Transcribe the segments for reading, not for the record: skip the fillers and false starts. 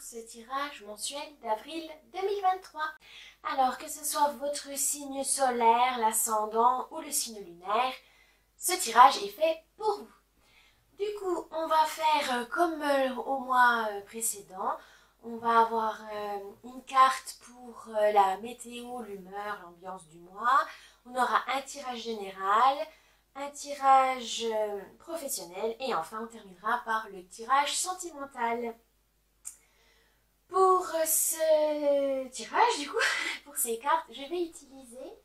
ce tirage mensuel d'avril 2023. Alors que ce soit votre signe solaire, l'ascendant ou le signe lunaire, ce tirage est fait pour vous. Du coup, on va faire comme au mois précédent. On va avoir une carte pour la météo, l'humeur, l'ambiance du mois. On aura un tirage général, un tirage professionnel et enfin on terminera par le tirage sentimental. Pour ce tirage, du coup, pour ces cartes, je vais utiliser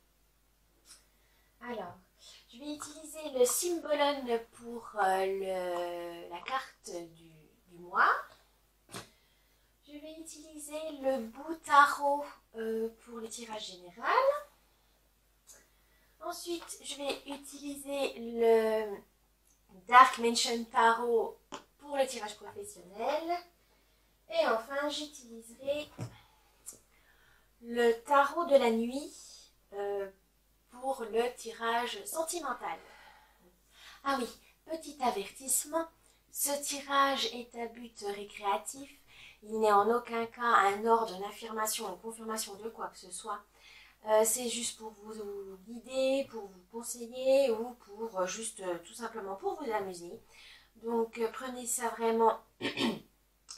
le Symbolon pour la carte du mois. Je vais utiliser le Bout Tarot pour le tirage général. Ensuite, je vais utiliser le Dark Mansion Tarot pour le tirage professionnel. Et enfin, j'utiliserai le Tarot de la nuit pour le tirage sentimental. Ah oui, petit avertissement, ce tirage est à but récréatif. Il n'est en aucun cas un ordre, une affirmation, une confirmation de quoi que ce soit. C'est juste pour vous guider, pour vous conseiller ou pour juste tout simplement pour vous amuser. Donc prenez ça vraiment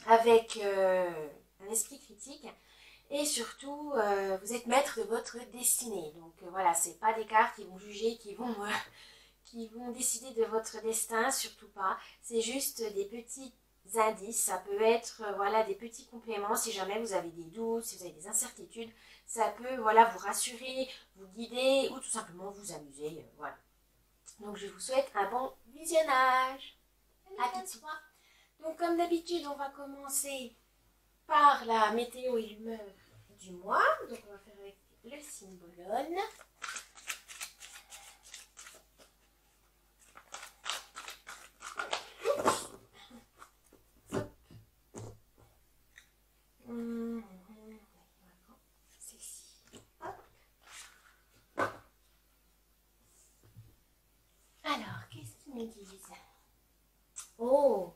avec un esprit critique et surtout vous êtes maître de votre destinée. Donc voilà, c'est pas des cartes qui vont juger, qui vont décider de votre destin, surtout pas. C'est juste des petits indices, ça peut être voilà, des petits compléments si jamais vous avez des doutes, si vous avez des incertitudes. Ça peut voilà, vous rassurer, vous guider ou tout simplement vous amuser. Voilà. Donc je vous souhaite un bon visionnage. À tout de suite. Donc comme d'habitude, on va commencer par la météo et l'humeur du mois. Donc on va faire avec le Symbolon. Alors, qu'est-ce qu'ils me disent? Oh!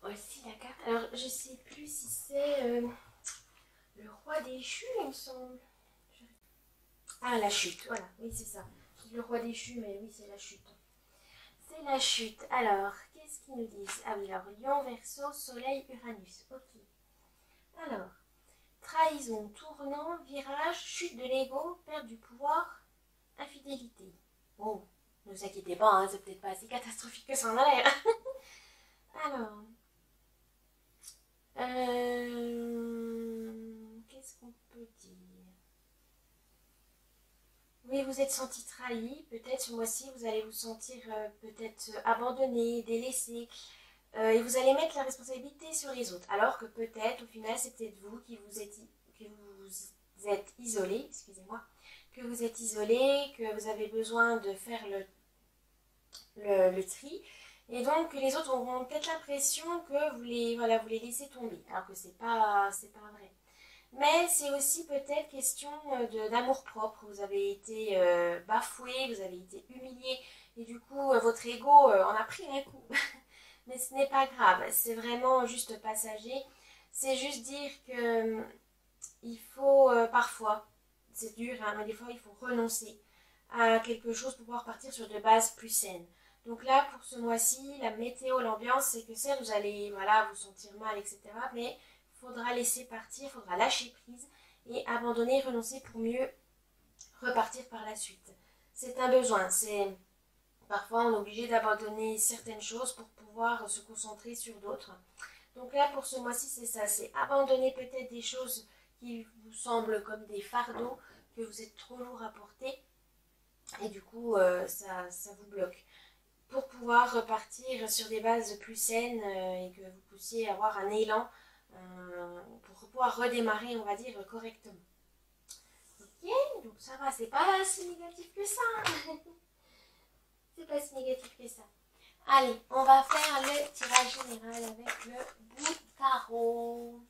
Aussi la carte. Alors, je sais plus si c'est le roi déchu, il me semble. Ah, la chute, voilà. Oui, c'est ça. Le roi déchu, mais oui, c'est la chute. C'est la chute. Alors, qu'est-ce qu'ils nous disent? Ah oui, alors, Lion, Verseau, Soleil, Uranus. Ok. Alors, trahison, tournant, virage, chute de l'ego, perte du pouvoir, infidélité. Oh, ne vous inquiétez pas, hein, c'est peut-être pas assez catastrophique que ça en a l'air. Alors, qu'est-ce qu'on peut dire? Oui, vous êtes senti trahi, peut-être ce mois-ci vous allez vous sentir peut-être abandonné, délaissé, et vous allez mettre la responsabilité sur les autres, alors que peut-être au final c'est peut-être vous qui vous êtes isolé, excusez-moi, que vous êtes isolé, que vous avez besoin de faire le tri, et donc les autres auront peut-être l'impression que vous les laissez tomber, alors que c'est pas vrai. Mais c'est aussi peut-être question d'amour-propre. Vous avez été bafoué, vous avez été humilié, et du coup, votre ego en a pris un coup. Mais ce n'est pas grave, c'est vraiment juste passager. C'est juste dire que il faut parfois, c'est dur, hein, mais des fois, il faut renoncer à quelque chose pour pouvoir partir sur de bases plus saines. Donc là, pour ce mois-ci, la météo, l'ambiance, c'est que certes, vous allez voilà, vous sentir mal, etc. Mais il faudra laisser partir, il faudra lâcher prise et abandonner, renoncer pour mieux repartir par la suite. C'est un besoin. Parfois, on est obligé d'abandonner certaines choses pour pouvoir se concentrer sur d'autres. Donc là, pour ce mois-ci, c'est ça. C'est abandonner peut-être des choses qui vous semblent comme des fardeaux, que vous êtes trop lourd à porter. Et du coup, ça vous bloque. Pour pouvoir repartir sur des bases plus saines et que vous puissiez avoir un élan pour pouvoir redémarrer, on va dire, correctement. Ok, donc ça va, c'est pas si négatif que ça. C'est pas si négatif que ça. Allez, on va faire le tirage général avec le Bout Tarot.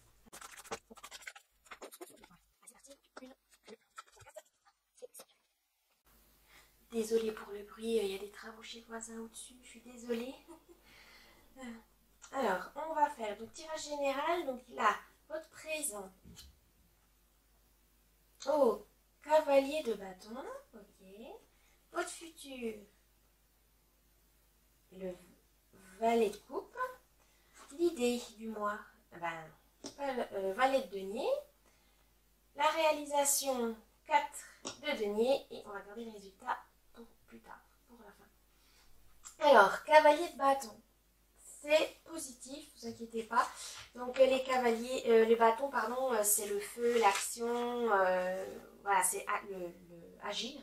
Désolée pour le bruit, il y a des travaux chez le voisin au-dessus, je suis désolée. Alors, on va faire donc tirage général. Donc là, votre présent. Oh, cavalier de bâton. Ok. Votre futur. Le valet de coupe. L'idée du mois. Valet de denier. La réalisation 4 de denier. Et on va garder le résultat pour plus tard, pour la fin. Alors, cavalier de bâton. C'est positif, ne vous inquiétez pas. Donc les cavaliers, les bâtons, pardon, c'est le feu, l'action, voilà, c'est agir.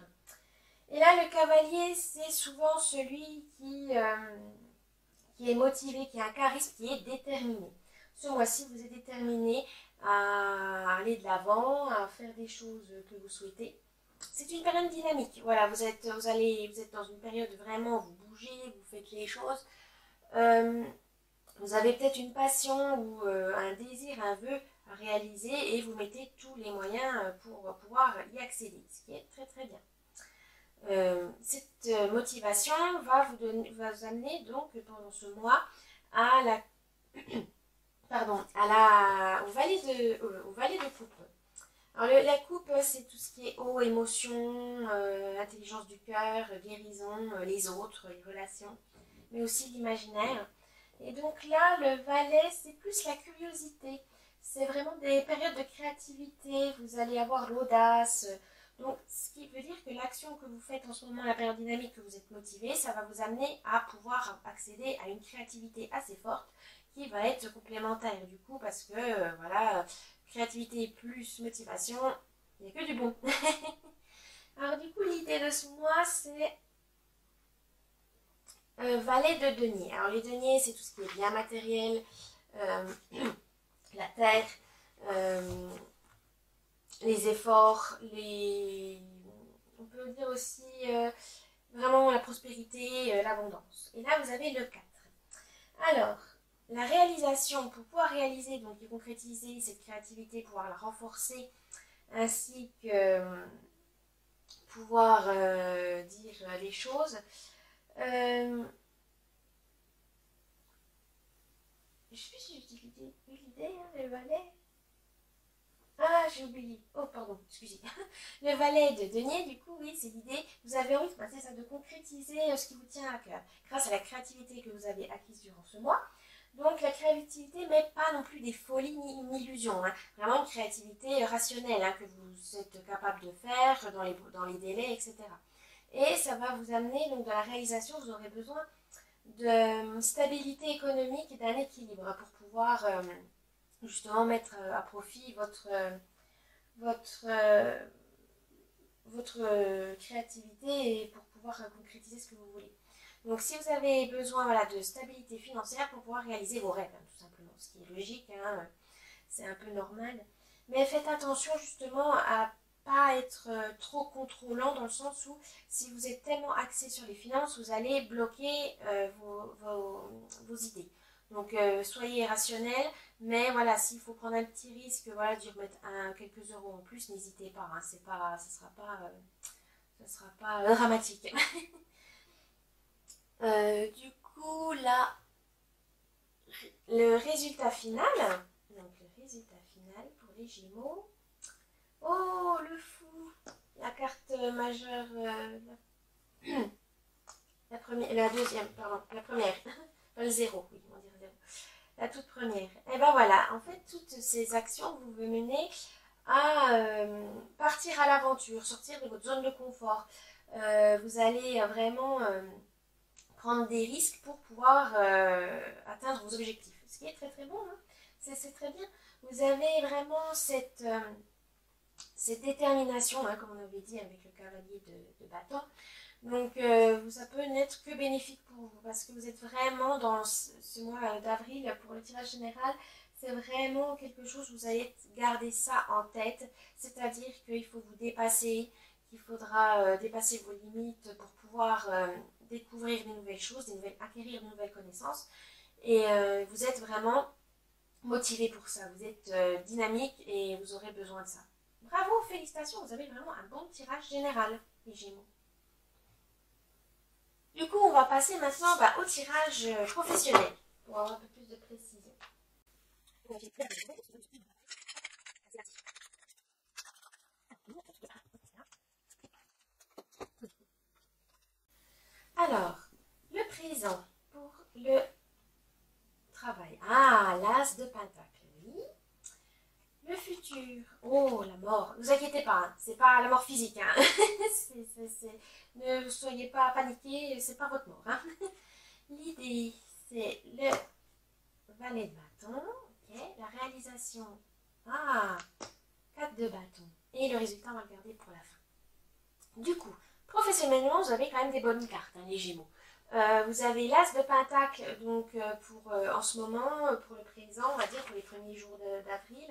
Et là, le cavalier, c'est souvent celui qui est motivé, qui a un charisme, qui est déterminé. Ce mois-ci, vous êtes déterminé à aller de l'avant, à faire des choses que vous souhaitez. C'est une période dynamique. Voilà, vous êtes dans une période vraiment, vous bougez, vous faites les choses. Vous avez peut-être une passion ou un désir, un vœu à réaliser et vous mettez tous les moyens pour pouvoir y accéder, ce qui est très très bien. Cette motivation va vous amener donc pendant ce mois à au valet de coupe. Alors la coupe, c'est tout ce qui est eau, émotion, intelligence du cœur, guérison, les autres, les relations, mais aussi l'imaginaire. Et donc là, le valet, c'est plus la curiosité. C'est vraiment des périodes de créativité. Vous allez avoir l'audace. Donc, ce qui veut dire que l'action que vous faites en ce moment, la période dynamique, que vous êtes motivé, ça va vous amener à pouvoir accéder à une créativité assez forte qui va être complémentaire du coup parce que, voilà, créativité plus motivation, il n'y a que du bon. Alors du coup, l'idée de ce mois, c'est valet de denier. Alors les deniers, c'est tout ce qui est bien matériel, la terre, les efforts, on peut dire aussi vraiment la prospérité, l'abondance. Et là, vous avez le 4. Alors, la réalisation, pour pouvoir réaliser, donc et concrétiser cette créativité, pouvoir la renforcer, ainsi que pouvoir dire les choses. Je sais plus si j'ai dit l'idée, le valet. Ah, j'ai oublié. Oh, pardon, excusez. Le valet de denier, du coup, oui, c'est l'idée. Vous avez envie de concrétiser ce qui vous tient à cœur grâce à la créativité que vous avez acquise durant ce mois. Donc, la créativité, mais pas non plus des folies ni une illusion. Hein. Vraiment une créativité rationnelle que vous êtes capable de faire dans les délais, etc. Et ça va vous amener, donc, dans la réalisation, vous aurez besoin de stabilité économique et d'un équilibre pour pouvoir justement mettre à profit votre créativité et pour pouvoir concrétiser ce que vous voulez. Donc si vous avez besoin de stabilité financière pour pouvoir réaliser vos rêves, tout simplement, ce qui est logique, c'est un peu normal. Mais faites attention justement à pas être trop contrôlant dans le sens où si vous êtes tellement axé sur les finances, vous allez bloquer vos idées. Donc soyez rationnel, mais voilà, s'il faut prendre un petit risque, voilà, d'y remettre quelques euros en plus, n'hésitez pas, hein, ça sera pas dramatique. Du coup, là, le résultat final, pour les Gémeaux. Oh, le fou, la carte majeure, la deuxième, pardon, la première, pas le zéro, oui, on va dire zéro. La toute première. Et ben voilà, en fait, toutes ces actions vous mener à partir à l'aventure, sortir de votre zone de confort. Vous allez vraiment prendre des risques pour pouvoir atteindre vos objectifs. Ce qui est très très bon, hein. C'est très bien. Vous avez vraiment cette détermination, comme on avait dit avec le cavalier de bâton. Donc ça peut n'être que bénéfique pour vous parce que vous êtes vraiment dans ce mois d'avril pour le tirage général. C'est vraiment quelque chose, vous allez garder ça en tête, c'est-à-dire qu'il faut vous dépasser, qu'il faudra dépasser vos limites pour pouvoir découvrir de nouvelles choses, acquérir de nouvelles connaissances. Et vous êtes vraiment motivé pour ça, vous êtes dynamique et vous aurez besoin de ça. Bravo, félicitations, vous avez vraiment un bon tirage général, les Gémeaux. Du coup, on va passer maintenant au tirage professionnel. pour avoir un peu plus de précision. Alors, le présent pour le travail. Ah, l'as de pentacle, oui. Le futur. Oh, la mort. Ne vous inquiétez pas, hein, c'est pas la mort physique. Hein. Ne soyez pas paniqués, c'est pas votre mort. Hein. L'idée, c'est le valet de bâton. Ok, la réalisation. Ah, 4 de bâton. Et le résultat, on va le garder pour la fin. Du coup, professionnellement, vous avez quand même des bonnes cartes, hein, les Gémeaux. Vous avez l'as de pentacle, donc pour en ce moment, pour le présent, on va dire pour les premiers jours d'avril.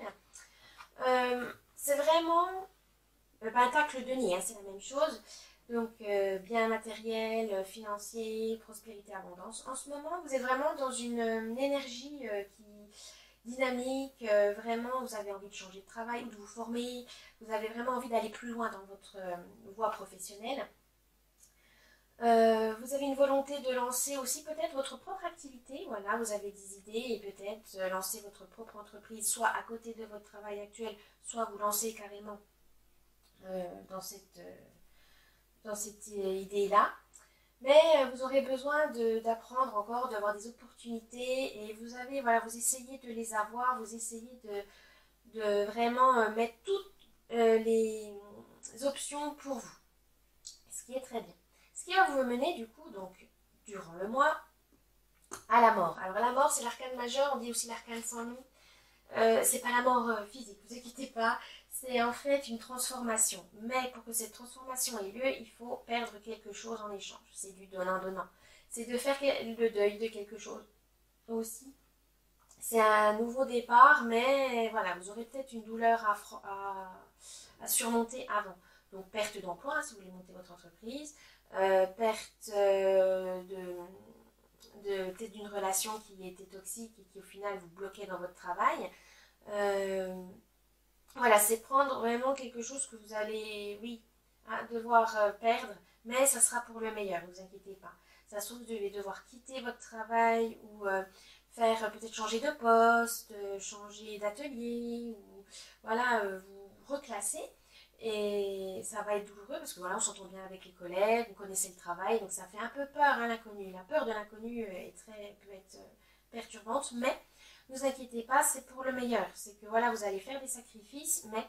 C'est vraiment le pentacle de nez, hein, c'est la même chose. Donc bien matériel, financier, prospérité, abondance. En ce moment, vous êtes vraiment dans une énergie qui dynamique, vraiment vous avez envie de changer de travail ou de vous former, vous avez vraiment envie d'aller plus loin dans votre voie professionnelle. Vous avez une volonté de lancer aussi peut-être votre propre activité, voilà, vous avez des idées et peut-être lancer votre propre entreprise, soit à côté de votre travail actuel, soit vous lancer carrément dans cette idée-là. Mais vous aurez besoin d'apprendre encore, d'avoir des opportunités et vous avez, voilà, vous essayez de les avoir, vous essayez de vraiment mettre toutes les options pour vous, ce qui est très bien. Ce qui va vous mener du coup, donc, durant le mois, à la mort. Alors la mort, c'est l'arcane majeur, on dit aussi l'arcane sans nom. C'est pas la mort physique, vous inquiétez pas, c'est en fait une transformation. Mais pour que cette transformation ait lieu, il faut perdre quelque chose en échange. C'est du donnant-donnant. C'est de faire le deuil de quelque chose aussi. C'est un nouveau départ, mais voilà, vous aurez peut-être une douleur à surmonter avant. Donc perte d'emploi, hein, si vous voulez monter votre entreprise, perte peut-être d'une relation qui était toxique et qui au final vous bloquait dans votre travail. Voilà, c'est prendre vraiment quelque chose que vous allez, oui, devoir perdre, mais ça sera pour le meilleur, ne vous inquiétez pas. Ça se trouve, vous devez devoir quitter votre travail ou faire peut-être changer de poste, changer d'atelier, ou voilà, vous reclasser. Et ça va être douloureux parce que voilà, on s'entend bien avec les collègues, vous connaissez le travail, donc ça fait un peu peur, hein, l'inconnu. La peur de l'inconnu peut être perturbante, mais ne vous inquiétez pas, c'est pour le meilleur. C'est que voilà, vous allez faire des sacrifices, mais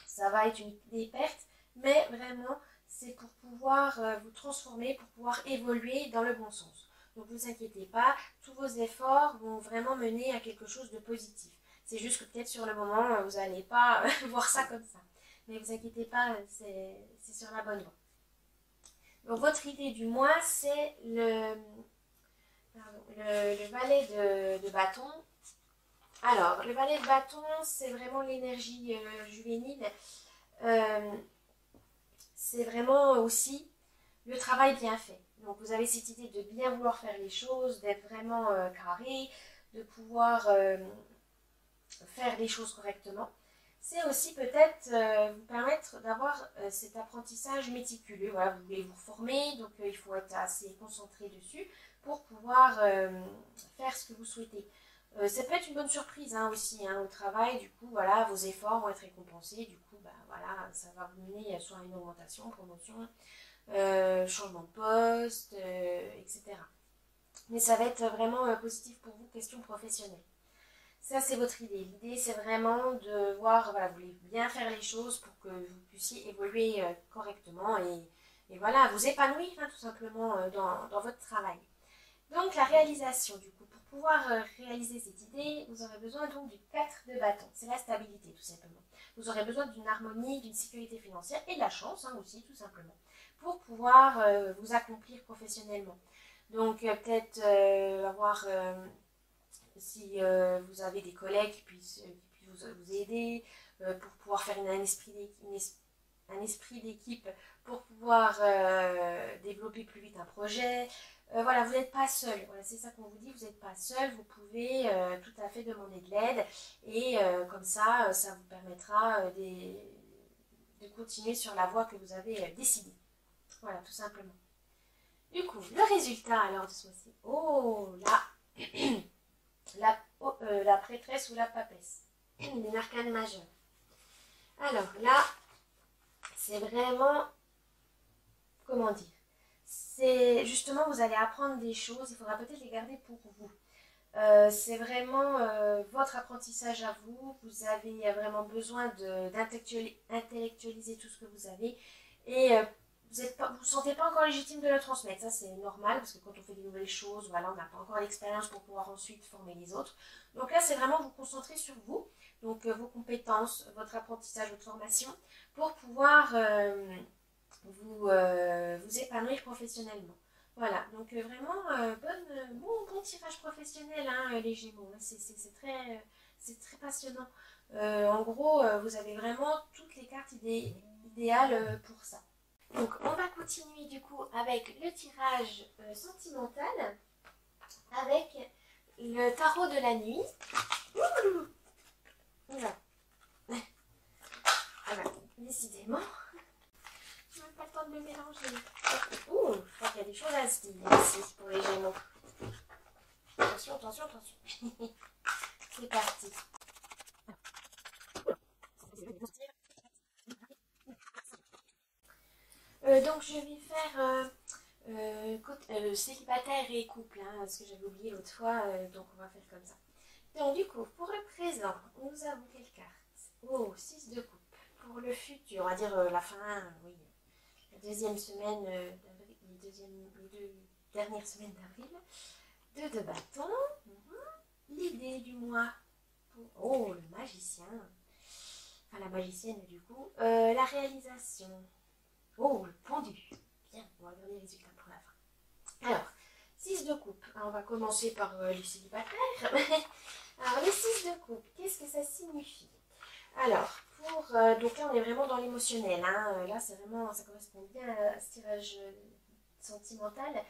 ça va être des pertes, mais vraiment, c'est pour pouvoir vous transformer, pour pouvoir évoluer dans le bon sens. Donc ne vous inquiétez pas, tous vos efforts vont vraiment mener à quelque chose de positif. C'est juste que peut-être sur le moment, vous n'allez pas voir ça comme ça. Mais ne vous inquiétez pas, c'est sur la bonne voie. Donc votre idée du mois, c'est le valet de bâton. Alors, le valet de bâton, c'est vraiment l'énergie juvénile. C'est vraiment aussi le travail bien fait. Donc, vous avez cette idée de bien vouloir faire les choses, d'être vraiment carré, de pouvoir faire les choses correctement. C'est aussi peut-être vous permettre d'avoir cet apprentissage méticuleux. Voilà, vous voulez vous former, donc il faut être assez concentré dessus pour pouvoir faire ce que vous souhaitez. Ça peut être une bonne surprise hein, aussi hein, au travail, du coup voilà, vos efforts vont être récompensés, du coup bah, voilà, ça va vous mener soit à une augmentation, promotion, changement de poste, etc. Mais ça va être vraiment positif pour vous, question professionnelle. Ça, c'est votre idée. L'idée, c'est vraiment de voir, voilà, vous voulez bien faire les choses pour que vous puissiez évoluer correctement et voilà, vous épanouir hein, tout simplement dans votre travail. Donc, la réalisation, du coup, pour pouvoir réaliser cette idée, vous aurez besoin donc du 4 de bâton. C'est la stabilité, tout simplement. Vous aurez besoin d'une harmonie, d'une sécurité financière et de la chance hein, aussi, tout simplement, pour pouvoir vous accomplir professionnellement. Donc, peut-être avoir... si vous avez des collègues qui puissent vous aider pour pouvoir faire un esprit d'équipe pour pouvoir développer plus vite un projet. Voilà, vous n'êtes pas seul. Voilà, c'est ça qu'on vous dit, vous n'êtes pas seul. Vous pouvez tout à fait demander de l'aide et comme ça, ça vous permettra de continuer sur la voie que vous avez décidée. Voilà, tout simplement. Du coup, le résultat alors de ce mois-ci. Oh là la prêtresse ou la papesse. Une arcane majeure. Alors là, c'est vraiment, comment dire, c'est justement, vous allez apprendre des choses, il faudra peut-être les garder pour vous. C'est vraiment votre apprentissage à vous. Vous avez vraiment besoin d'intellectualiser tout ce que vous avez. Et vous ne vous sentez pas encore légitime de le transmettre. Ça, c'est normal, parce que quand on fait des nouvelles choses, voilà, on n'a pas encore l'expérience pour pouvoir ensuite former les autres. Donc là, c'est vraiment vous concentrer sur vous, donc vos compétences, votre apprentissage, votre formation, pour pouvoir vous épanouir professionnellement. Voilà, donc vraiment bon tirage professionnel, hein, les Gémeaux. C'est très passionnant. En gros, vous avez vraiment toutes les cartes idéales pour ça. Donc on va continuer du coup avec le tirage sentimental, avec le tarot de la nuit. Voilà. Voilà. Décidément. Je n'ai même pas le temps de le mélanger. Ouh, je crois qu'il y a des choses à se dire ici pour les Gémeaux. Attention, attention, attention. C'est parti. Donc je vais faire célibataire et couple, hein, ce que j'avais oublié l'autre fois, donc on va faire comme ça. Donc du coup, pour le présent, nous avons quelle carte? Oh, 6 de coupe. Pour le futur, on va dire la fin, oui, la deuxième semaine d'avril, les deux dernières semaines d'avril. 2 de bâton. L'idée du mois. Oh, le magicien. Enfin, la magicienne du coup. La réalisation. Oh, le pendu. Bien, on va regarder les résultats pour la fin. Alors, 6 de coupe. On va commencer par les célibataires. Alors, les 6 de coupe, qu'est-ce que ça signifie? Alors, donc là, on est vraiment dans l'émotionnel. Hein. Là, c'est vraiment, ça correspond bien à ce tirage sentimental.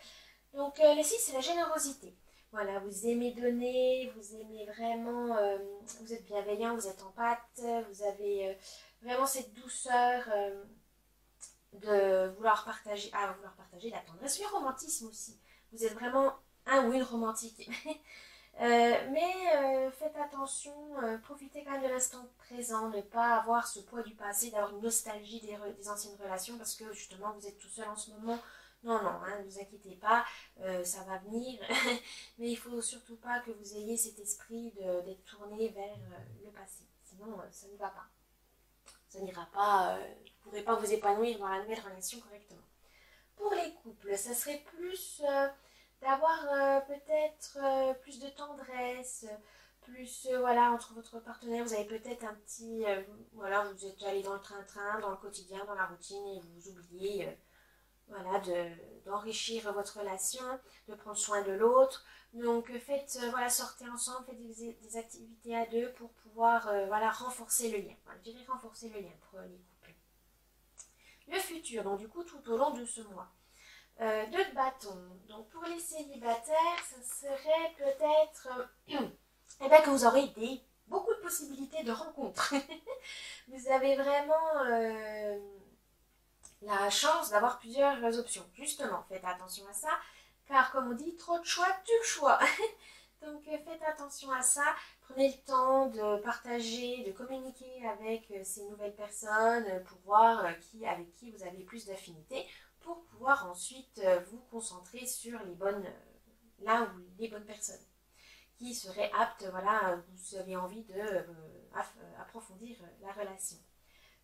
Donc, les 6, c'est la générosité. Voilà, vous aimez donner, vous aimez vraiment, vous êtes bienveillant, vous êtes empathe, vous avez vraiment cette douceur de vouloir partager la tendresse, le romantisme aussi. Vous êtes vraiment un ou une romantique. Mais faites attention, profitez quand même de l'instant présent, ne pas avoir ce poids du passé, d'avoir une nostalgie des anciennes relations parce que justement vous êtes tout seul en ce moment. Non, non, hein, ne vous inquiétez pas, ça va venir, mais il ne faut surtout pas que vous ayez cet esprit d'être tourné vers le passé, sinon ça ne va pas. Ça n'ira pas, vous ne pourrez pas vous épanouir dans la nouvelle relation correctement. Pour les couples, ça serait plus d'avoir peut-être plus de tendresse, plus voilà, entre votre partenaire, vous avez peut-être un petit, voilà, vous êtes allé dans le train-train, dans le quotidien, dans la routine et vous oubliez voilà, d'enrichir votre relation, de prendre soin de l'autre. Donc faites, voilà, sortez ensemble, faites des activités à deux pour pouvoir voilà, renforcer le lien. Voilà, je dirais renforcer le lien pour les couples. Le futur, donc du coup tout au long de ce mois. 2 de bâton. Donc pour les célibataires, ça serait peut-être eh bien, que vous aurez beaucoup de possibilités de rencontres. Vous avez vraiment la chance d'avoir plusieurs options. Justement, faites attention à ça, car comme on dit, trop de choix, tu le choix. Donc faites attention à ça, prenez le temps de partager, de communiquer avec ces nouvelles personnes pour voir avec qui vous avez plus d'affinité, pour pouvoir ensuite vous concentrer sur les bonnes, là où les bonnes personnes qui seraient aptes, voilà, vous avez envie de approfondir la relation.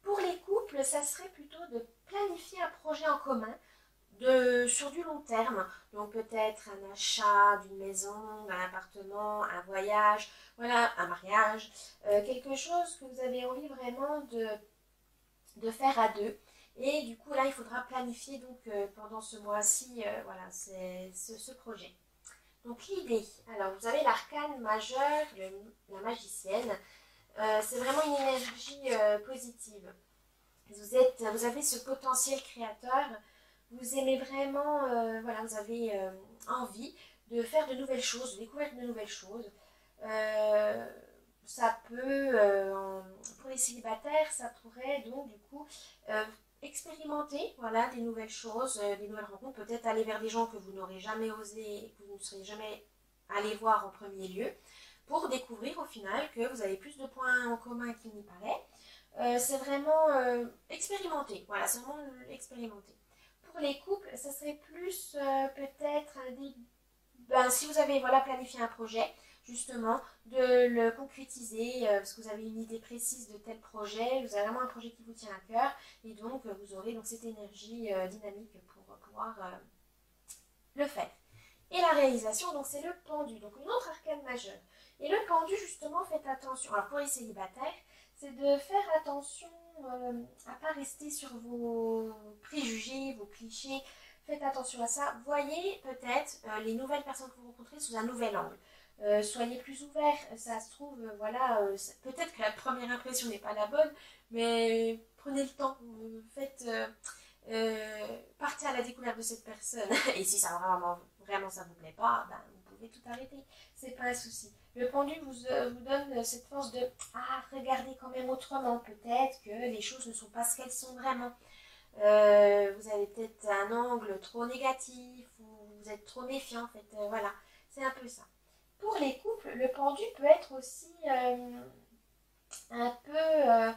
Pour les couples, ça serait plutôt de planifier un projet en commun sur du long terme. Donc peut-être un achat d'une maison, d'un appartement, un voyage, voilà, un mariage, quelque chose que vous avez envie vraiment de faire à deux. Et du coup là il faudra planifier donc pendant ce mois-ci voilà, ce projet. Donc l'idée, alors vous avez l'arcane majeur, la magicienne. C'est vraiment une énergie positive. Vous avez ce potentiel créateur, vous aimez vraiment, voilà, vous avez envie de faire de nouvelles choses, de découvrir de nouvelles choses. Ça peut, pour les célibataires, ça pourrait donc du coup expérimenter voilà, des nouvelles choses, des nouvelles rencontres, peut-être aller vers des gens que vous n'aurez jamais osé, que vous ne seriez jamais aller voir en premier lieu pour découvrir au final que vous avez plus de points en commun qu'il n'y paraît. C'est vraiment expérimenter, voilà, c'est vraiment expérimenter. Pour les couples, ça serait plus peut-être si vous avez voilà, planifié un projet, justement, de le concrétiser, parce que vous avez une idée précise de tel projet, vous avez vraiment un projet qui vous tient à cœur, et donc vous aurez donc cette énergie dynamique pour pouvoir le faire. Et la réalisation, donc c'est le pendu, donc une autre arcane majeure. Et le pendu, justement, faites attention. Alors pour les célibataires, c'est de faire attention à ne pas rester sur vos préjugés, vos clichés. Faites attention à ça. Voyez peut-être les nouvelles personnes que vous rencontrez sous un nouvel angle. Soyez plus ouverts. Ça se trouve, voilà, peut-être que la première impression n'est pas la bonne, mais prenez le temps. Partez à la découverte de cette personne. Et si ça vraiment ça vous plaît pas, ben, vous pouvez tout arrêter. C'est pas un souci. Le pendu vous donne cette force de regarder quand même autrement. Peut-être que les choses ne sont pas ce qu'elles sont vraiment. Vous avez peut-être un angle trop négatif ou vous êtes trop méfiant en fait. Voilà, c'est un peu ça. Pour les couples, le pendu peut être aussi un peu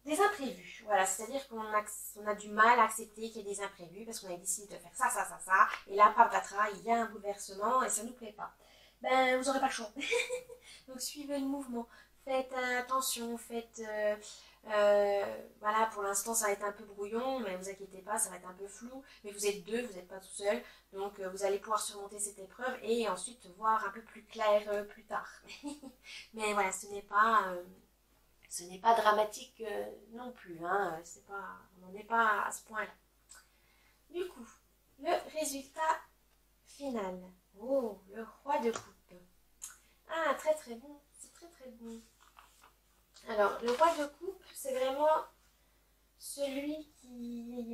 des imprévus. Voilà, c'est-à-dire qu'on a du mal à accepter qu'il y ait des imprévus parce qu'on a décidé de faire ça, et là, patatras, il y a un bouleversement et ça ne nous plaît pas. Ben, vous n'aurez pas le choix. Donc, suivez le mouvement. Faites attention, voilà, pour l'instant, ça va être un peu brouillon, mais ne vous inquiétez pas, ça va être un peu flou. Mais vous êtes deux, vous n'êtes pas tout seul. Donc, vous allez pouvoir surmonter cette épreuve et ensuite voir un peu plus clair plus tard. Mais voilà, ce n'est pas dramatique non plus, hein. On n'en est pas à ce point-là. Du coup, le résultat final. Oh, le roi de coupe. Ah, très très bon, c'est très très bon. Alors, le roi de coupe, c'est vraiment celui qui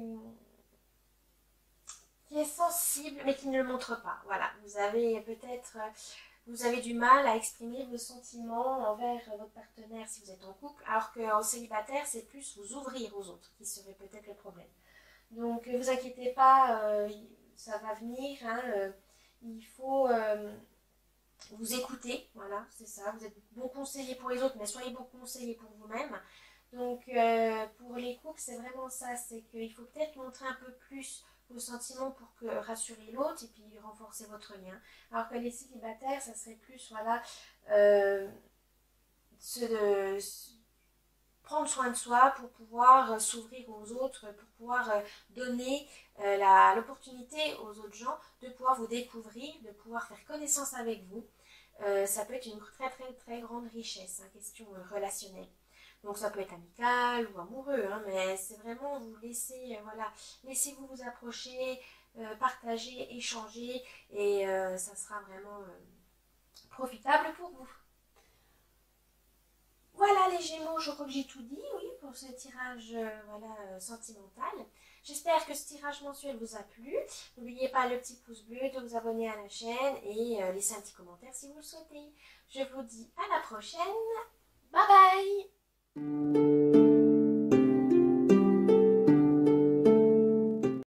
est sensible, mais qui ne le montre pas. Voilà, vous avez peut-être... vous avez du mal à exprimer vos sentiments envers votre partenaire si vous êtes en couple, alors qu'en célibataire, c'est plus vous ouvrir aux autres qui serait peut-être le problème. Donc, ne vous inquiétez pas, ça va venir. Hein, il faut vous écouter, voilà, c'est ça. Vous êtes bon conseiller pour les autres, mais soyez bon conseiller pour vous-même. Donc, pour les couples, c'est vraiment ça, c'est qu'il faut peut-être montrer un peu plus vos sentiments pour rassurer l'autre et puis renforcer votre lien. Alors que les célibataires, ça serait plus, voilà, prendre soin de soi pour pouvoir s'ouvrir aux autres, pour pouvoir donner l'opportunité aux autres gens de pouvoir vous découvrir, de pouvoir faire connaissance avec vous. Ça peut être une très très très grande richesse, hein, question relationnelle. Donc ça peut être amical ou amoureux, hein, mais c'est vraiment vous laisser, voilà, laissez-vous vous approcher, partager, échanger, et ça sera vraiment profitable pour vous. Voilà les Gémeaux, je crois que j'ai tout dit, oui, pour ce tirage sentimental. J'espère que ce tirage mensuel vous a plu. N'oubliez pas le petit pouce bleu, de vous abonner à la chaîne et laisser un petit commentaire si vous le souhaitez. Je vous dis à la prochaine. Bye bye!